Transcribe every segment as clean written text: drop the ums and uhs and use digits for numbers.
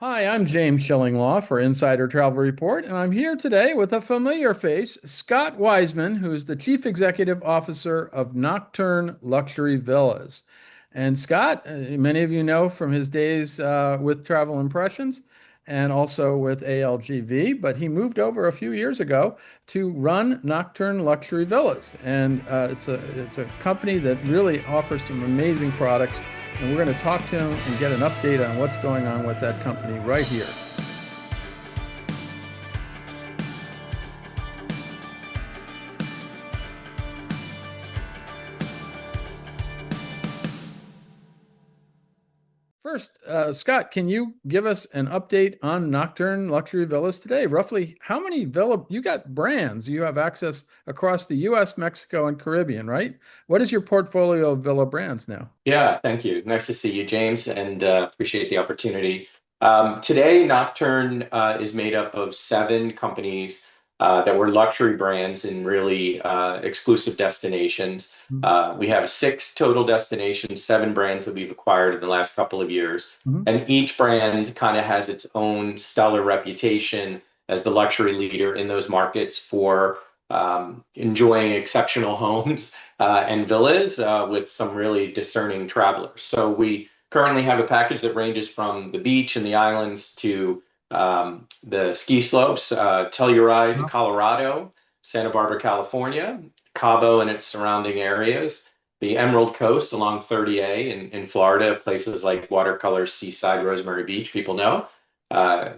Hi, I'm James Shillinglaw for Insider Travel Report, and I'm here today with a familiar face, Scott Wiseman, who is the Chief Executive Officer of Nocturne Luxury Villas. And Scott, many of you know from his days with Travel Impressions and also with ALGV, but he moved over a few years ago to run Nocturne Luxury Villas. And it's a company that really offers some amazing products, and we're going to talk to him and get an update on what's going on with that company right here. First, Scott, can you give us an update on Nocturne Luxury Villas today? Roughly how many villa you got brands you have access across the US, Mexico, and Caribbean, right? What is your portfolio of villa brands now? Yeah, thank you. Nice to see you, James, and appreciate the opportunity. Today, Nocturne is made up of seven companies that were luxury brands in really exclusive destinations. We have six total destinations, seven brands that we've acquired in the last couple of years. Mhm. And each brand kind of has its own stellar reputation as the luxury leader in those markets for enjoying exceptional homes and villas with some really discerning travelers. So we currently have a package that ranges from the beach and the islands to the ski slopes, Telluride, Colorado, Santa Barbara, California, Cabo and its surrounding areas, the Emerald Coast along 30A in Florida, places like Watercolor, Seaside, Rosemary Beach, people know.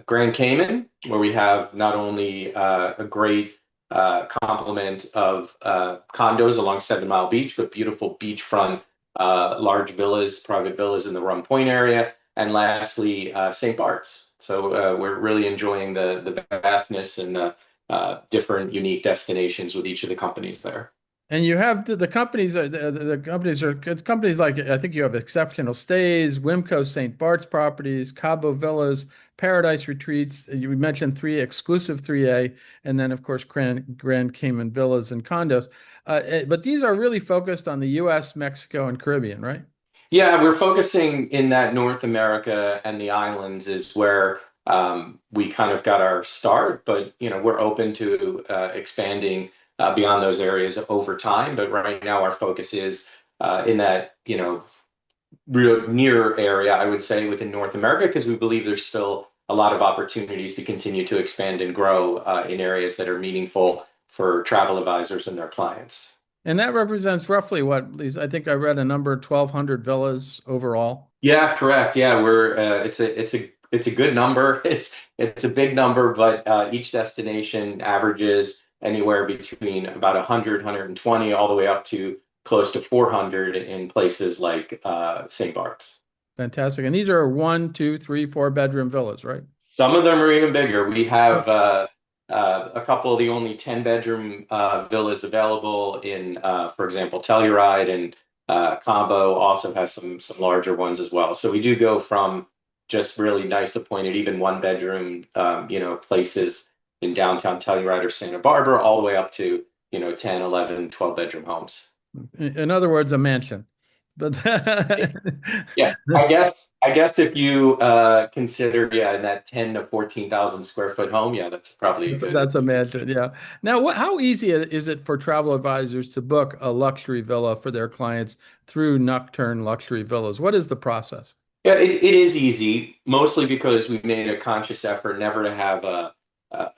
Grand Cayman, where we have not only a great complement of condos along 7 Mile Beach, but beautiful beachfront, large villas, private villas in the Rum Point area. And lastly, St. Bart's. So we're really enjoying the vastness and different unique destinations with each of the companies there. And you have the companies the companies are it's companies like I think you have Exceptional Stays, Wimco St. Bart's Properties, Cabo Villas, Paradise Retreats. You mentioned three exclusive 3A, and then of course Grand Cayman Villas and condos. But these are really focused on the U.S., Mexico, and Caribbean, right? Yeah, we're focusing in that North America and the islands is where we kind of got our start, but we're open to expanding beyond those areas over time. But right now, our focus is in that real near area, I would say, within North America, because we believe there's still a lot of opportunities to continue to expand and grow in areas that are meaningful for travel advisors and their clients. And that represents roughly what, Lisa, I think I read a number 1,200 villas overall. Yeah, correct. Yeah, we're it's a good number. It's a big number, but each destination averages anywhere between about 100, all the way up to close to 400 in places like St. Bart's. Fantastic. And these are one, two, three, four-bedroom villas, right? Some of them are even bigger. We have a couple of the only 10-bedroom villas available in, for example, Telluride, and Cabo also has some larger ones as well. So we do go from just really nice appointed, even one-bedroom, places in downtown Telluride or Santa Barbara, all the way up to, 10, 11, 12-bedroom homes. In other words, a mansion. But Yeah, I guess if you consider, yeah, in that 10 to 14,000 square foot home, yeah, that's probably a that's a mansion, yeah. Now, how easy is it for travel advisors to book a luxury villa for their clients through Nocturne Luxury Villas? What is the process? Yeah, it is easy, mostly because we've made a conscious effort never to have a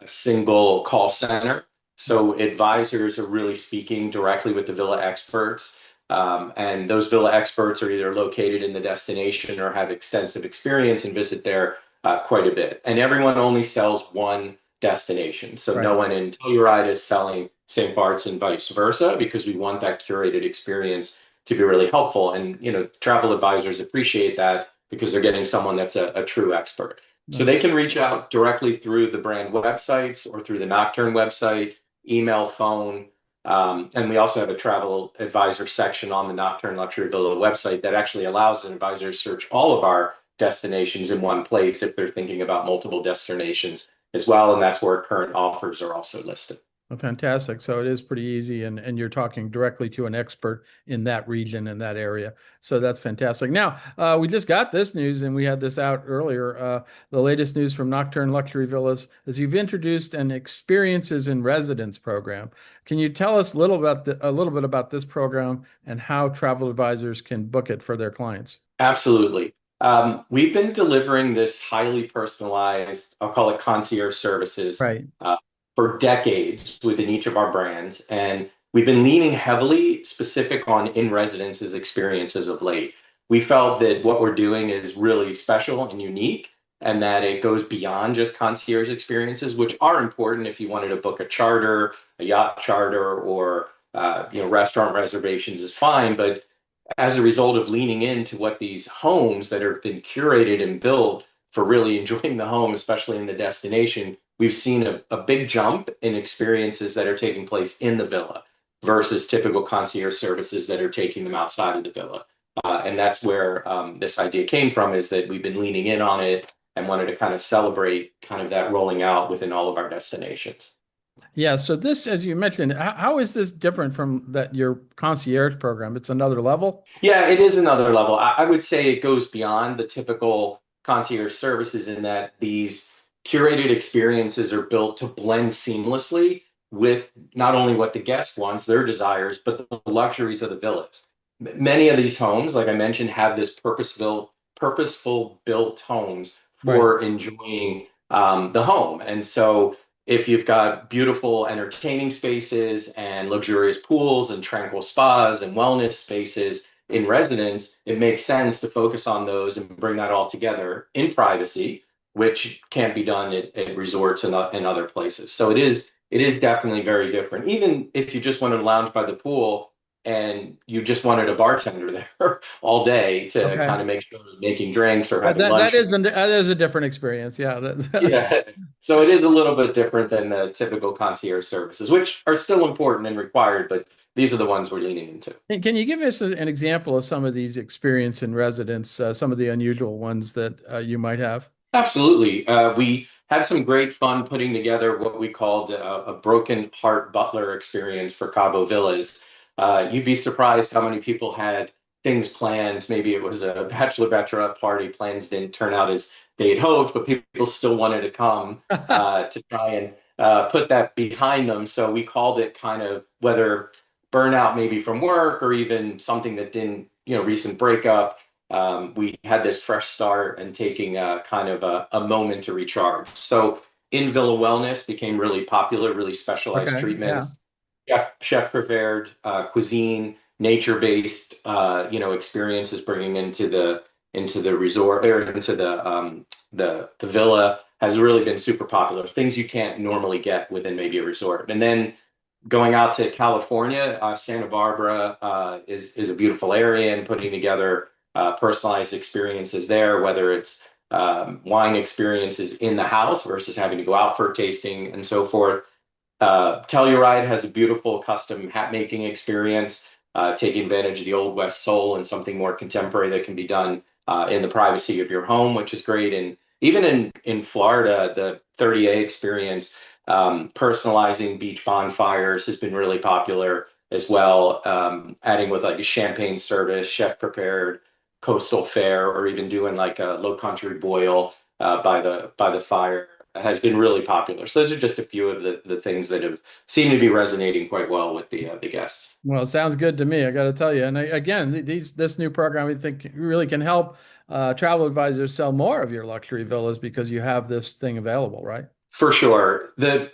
single call center. So advisors are really speaking directly with the villa experts. And those villa experts are either located in the destination or have extensive experience and visit there quite a bit. And everyone only sells one destination. So Right. no one in Telluride is selling St. Bart's and vice versa because we want that curated experience to be really helpful. And travel advisors appreciate that because they're getting someone that's a true expert. So Right. they can reach out directly through the brand websites or through the Nocturne website, email, phone. And we also have a travel advisor section on the Nocturne Luxury Villa website that actually allows an advisor to search all of our destinations in one place if they're thinking about multiple destinations as well. And that's where current offers are also listed. Oh, fantastic. So it is pretty easy, and you're talking directly to an expert in that region, in that area. So that's fantastic. Now, we just got this news, and we had this out earlier. The latest news from Nocturne Luxury Villas is you've introduced an experiences in residence program. Can you tell us a little bit about this program and how travel advisors can book it for their clients? Absolutely. We've been delivering this highly personalized, I'll call it concierge services, Right. for decades within each of our brands. And we've been leaning heavily specific on in residences experiences of late. We felt that what we're doing is really special and unique, and that it goes beyond just concierge experiences, which are important if you wanted to book a charter, a yacht charter, or restaurant reservations is fine. But as a result of leaning into what these homes that have been curated and built for really enjoying the home, especially in the destination, we've seen a big jump in experiences that are taking place in the villa versus typical concierge services that are taking them outside of the villa. And that's where this idea came from, is that we've been leaning in on it and wanted to kind of celebrate kind of that rolling out within all of our destinations. Yeah. So this, as you mentioned, how is this different from that your concierge program? It's another level. Yeah, it is another level. I would say it goes beyond the typical concierge services in that these curated experiences are built to blend seamlessly with not only what the guest wants, their desires, but the luxuries of the villas. Many of these homes, like I mentioned, have this purposeful built homes Right. for enjoying the home. And so if you've got beautiful entertaining spaces and luxurious pools and tranquil spas and wellness spaces, in residence, it makes sense to focus on those and bring that all together in privacy, which can't be done at resorts and other places. So it is definitely very different. Even if you just wanted to lounge by the pool and you just wanted a bartender there all day to Okay. kind of make sure you're making drinks or That having that lunch. that is a different experience. Yeah. Yeah. So it is a little bit different than the typical concierge services, which are still important and required, but these are the ones we're leaning into. Can you give us an example of some of these experience in residence, some of the unusual ones that you might have? Absolutely. We had some great fun putting together what we called a broken heart butler experience for Cabo Villas. You'd be surprised how many people had things planned. Maybe it was a bachelor bachelorette party. Plans didn't turn out as they had hoped, but people still wanted to come to try and put that behind them. So we called it kind of whether burnout maybe from work or even something that didn't, recent breakup. We had this fresh start and taking a kind of a moment to recharge. So in Villa Wellness became really popular, really specialized Okay. treatment, Yeah. chef prepared cuisine, nature based experiences bringing into the resort or into the villa has really been super popular. Things you can't normally get within maybe a resort. And then going out to California, Santa Barbara is a beautiful area, and putting together personalized experiences there, whether it's wine experiences in the house versus having to go out for a tasting and so forth. Telluride has a beautiful custom hat making experience, taking advantage of the Old West soul and something more contemporary that can be done in the privacy of your home, which is great. And even in Florida, the 30A experience, personalizing beach bonfires has been really popular as well. Adding with like a champagne service, chef prepared, coastal fare, or even doing like a low country boil by the fire has been really popular. So those are just a few of the things that have seemed to be resonating quite well with the guests. Well, it sounds good to me. I got to tell you. And again, this new program, I think, really can help travel advisors sell more of your luxury villas because you have this thing available, right? For sure. The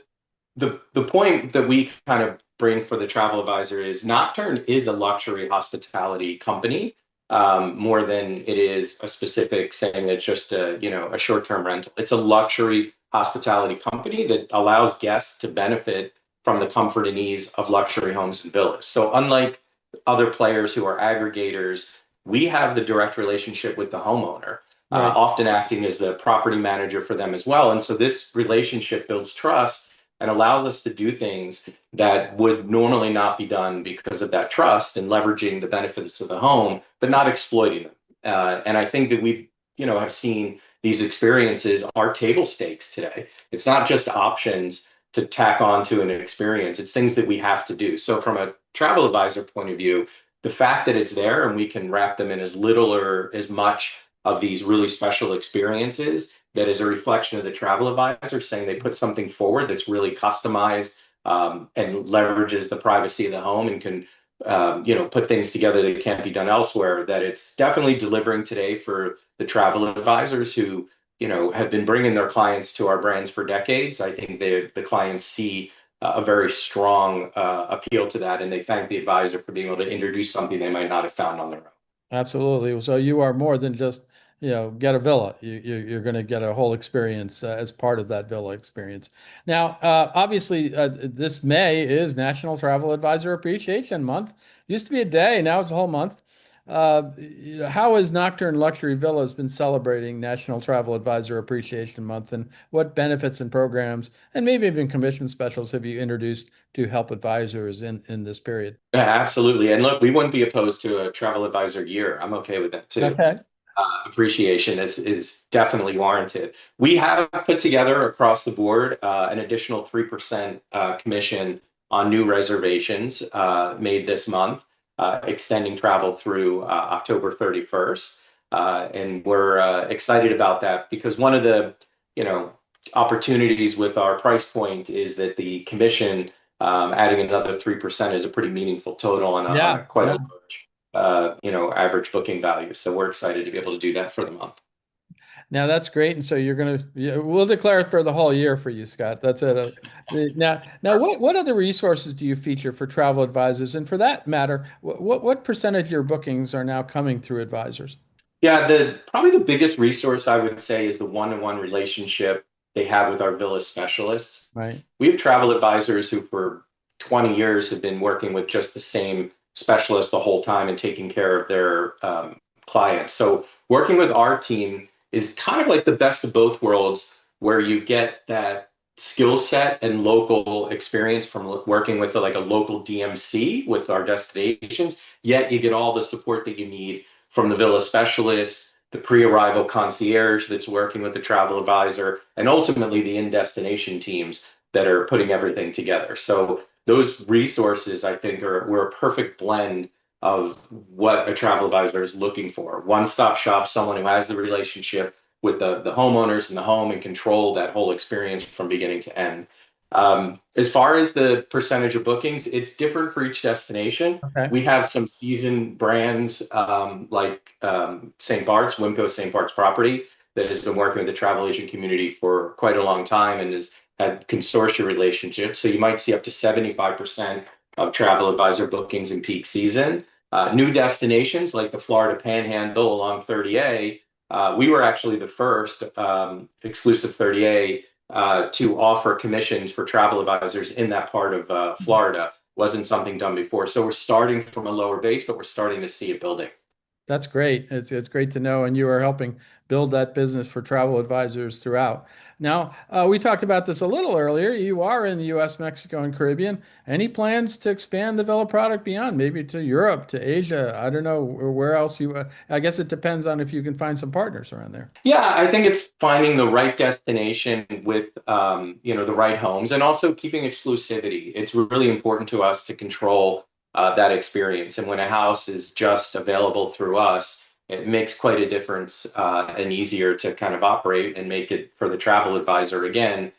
point that we kind of bring for the travel advisor is Nocturne is a luxury hospitality company, more than it is a specific saying it's just a short-term rental. It's a luxury hospitality company that allows guests to benefit from the comfort and ease of luxury homes and villas. So unlike other players who are aggregators, we have the direct relationship with the homeowner, Right. often acting as the property manager for them as well. And so this relationship builds trust and allows us to do things that would normally not be done because of that trust and leveraging the benefits of the home, but not exploiting them. And I think that we, have seen these experiences are table stakes today. It's not just options. to tack on to an experience. It's things that we have to do. So from a travel advisor point of view, the fact that it's there and we can wrap them in as little or as much of these really special experiences that is a reflection of the travel advisor saying they put something forward that's really customized and leverages the privacy of the home and can put things together that can't be done elsewhere. That it's definitely delivering today for the travel advisors who have been bringing their clients to our brands for decades. I think the clients see a very strong appeal to that, and they thank the advisor for being able to introduce something they might not have found on their own. Absolutely. So you are more than just, get a villa. You're going to get a whole experience as part of that villa experience. Now, obviously, this May is National Travel Advisor Appreciation Month. Used to be a day, now it's a whole month. How has Nocturne Luxury Villas been celebrating National Travel Advisor Appreciation Month, and what benefits and programs, and maybe even commission specials have you introduced to help advisors in this period? Yeah, absolutely. And look, we wouldn't be opposed to a travel advisor year. I'm okay with that too. Okay. Appreciation is definitely warranted. We have put together across the board an additional 3% commission on new reservations made this month, extending travel through October 31st. And we're excited about that because one of the, you know, opportunities with our price point is that the commission adding another 3% is a pretty meaningful total on a Yeah, quite a yeah. large average booking value. So we're excited to be able to do that for the month. Now that's great. And so you're going to, we'll declare it for the whole year for you, Scott. That's it. Now, what other resources do you feature for travel advisors? And for that matter, what percentage of your bookings are now coming through advisors? Yeah, the probably the biggest resource I would say is the one-to-one relationship they have with our villa specialists. Right. We have travel advisors who for 20 years have been working with just the same specialist the whole time and taking care of their clients. So working with our team is kind of like the best of both worlds, where you get that skill set and local experience from working with like a local DMC with our destinations, yet you get all the support that you need from the villa specialist, the pre-arrival concierge that's working with the travel advisor, and ultimately the in-destination teams that are putting everything together. So those resources, I think, were a perfect blend of what a travel advisor is looking for. One-stop shop, someone who has the relationship with the homeowners in the home and control that whole experience from beginning to end. As far as the percentage of bookings, it's different for each destination. Okay. We have some seasoned brands like St. Bart's, Wimco St. Bart's Property, that has been working with the travel agent community for quite a long time and has had consortia relationships. So you might see up to 75% of travel advisor bookings in peak season. New destinations like the Florida Panhandle along 30A, we were actually the first exclusive 30A to offer commissions for travel advisors in that part of Florida. Wasn't something done before. So we're starting from a lower base, but we're starting to see it building. That's great. It's great to know, and you are helping build that business for travel advisors throughout. Now, we talked about this a little earlier. You are in the U.S., Mexico, and Caribbean. Any plans to expand the Vela product beyond, maybe to Europe, to Asia? I don't know where else you. I guess it depends on if you can find some partners around there. Yeah, I think it's finding the right destination with the right homes and also keeping exclusivity. It's really important to us to control that experience. And when a house is just available through us, it makes quite a difference and easier to kind of operate and make it for the travel advisor again,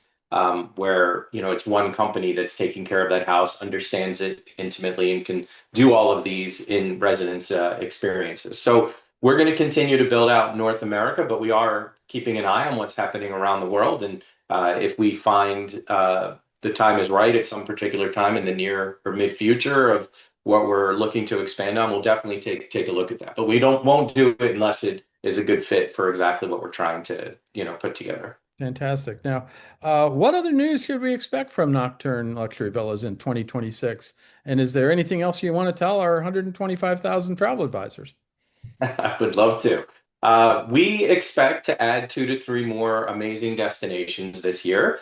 where it's one company that's taking care of that house, understands it intimately, and can do all of these in residence experiences. So we're going to continue to build out North America, but we are keeping an eye on what's happening around the world. And if we find the time is right at some particular time in the near or mid future of what we're looking to expand on, we'll definitely take a look at that. But we won't do it unless it is a good fit for exactly what we're trying to put together. Fantastic. Now, what other news should we expect from Nocturne Luxury Villas in 2026? And is there anything else you want to tell our 125,000 travel advisors? I would love to. We expect to add 2 to 3 more amazing destinations this year,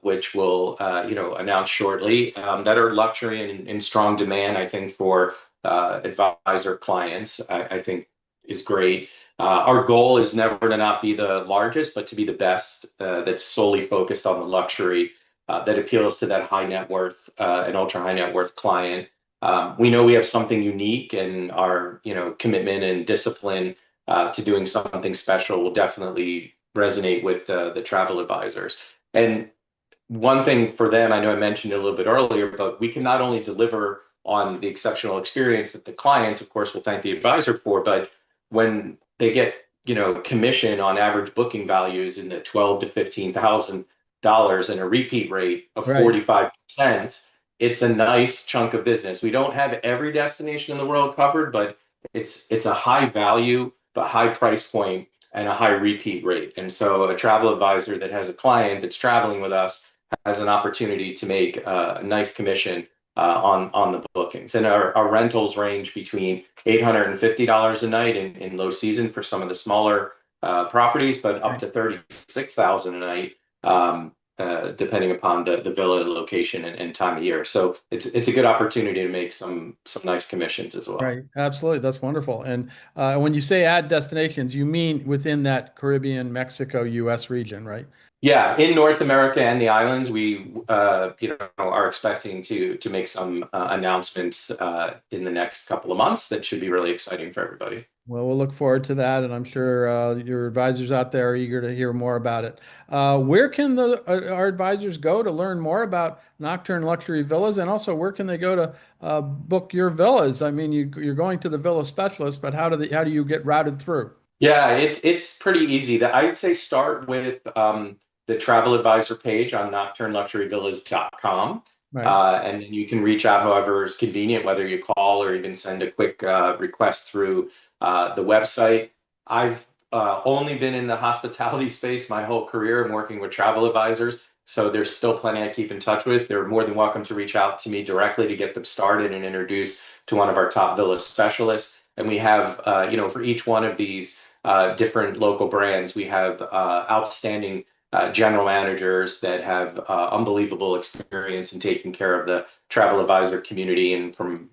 which we'll announce shortly. That are luxury and in strong demand. I think for advisor clients, I think is great. Our goal is never to not be the largest, but to be the best. That's solely focused on the luxury that appeals to that high net worth and ultra high net worth client. We know we have something unique, and our commitment and discipline to doing something special will definitely resonate with the travel advisors. And one thing for them, I know I mentioned it a little bit earlier, but we can not only deliver on the exceptional experience that the clients, of course, will thank the advisor for, but when they get, commission on average booking values in the 12 to $15,000 and a repeat rate of Right. 45%, it's a nice chunk of business. We don't have every destination in the world covered, but it's a high value but high price point and a high repeat rate. And so a travel advisor that has a client that's traveling with us has an opportunity to make a nice commission on the bookings. And our rentals range between $850 a night in low season for some of the smaller properties, but up Right. to 36,000 a night, depending upon the villa location and time of year. So it's a good opportunity to make some nice commissions as well. Right. Absolutely. That's wonderful. And when you say add destinations, you mean within that Caribbean, Mexico, US region, right? Yeah, in North America and the islands, we are expecting to make some announcements in the next couple of months that should be really exciting for everybody. Well, we'll look forward to that, and I'm sure your advisors out there are eager to hear more about it. Where can our advisors go to learn more about Nocturne Luxury Villas, and also where can they go to book your villas? I mean, you're going to the villa specialist, but how do you get routed through? Yeah, it's pretty easy. That I'd say start with the travel advisor page on nocturneluxuryvillas.com. Right. And then you can reach out however is convenient, whether you call or even send a quick request through the website. I've only been in the hospitality space my whole career and working with travel advisors. So there's still plenty I keep in touch with. They're more than welcome to reach out to me directly to get them started and introduced to one of our top villa specialists. And we have, for each one of these different local brands. We have outstanding general managers that have unbelievable experience in taking care of the travel advisor community and from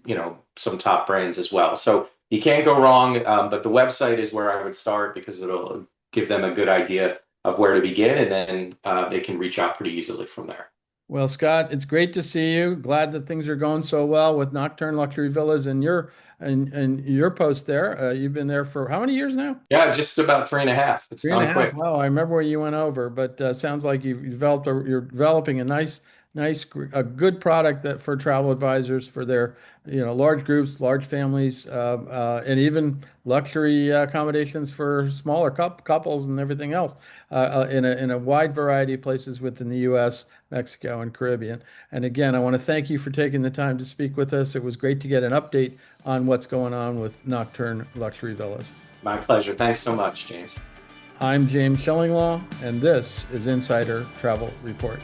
some top brands as well. So you can't go wrong. But the website is where I would start because it'll give them a good idea of where to begin, and then they can reach out pretty easily from there. Well, Scott, it's great to see you. Glad that things are going so well with Nocturne Luxury Villas and your post there. You've been there for how many years now? Yeah, just about 3.5. It's Three and a gone half. quick. Wow, I remember where you went over, but sounds like you're developing a a good product that for travel advisors for their, large groups, large families, and even luxury accommodations for smaller couples and everything else, in a wide variety of places within the U.S., Mexico, and Caribbean. And again, I want to thank you for taking the time to speak with us. It was great to get an update on what's going on with Nocturne Luxury Villas. My pleasure. Thanks so much, James. I'm James Shillinglaw, and this is Insider Travel Report.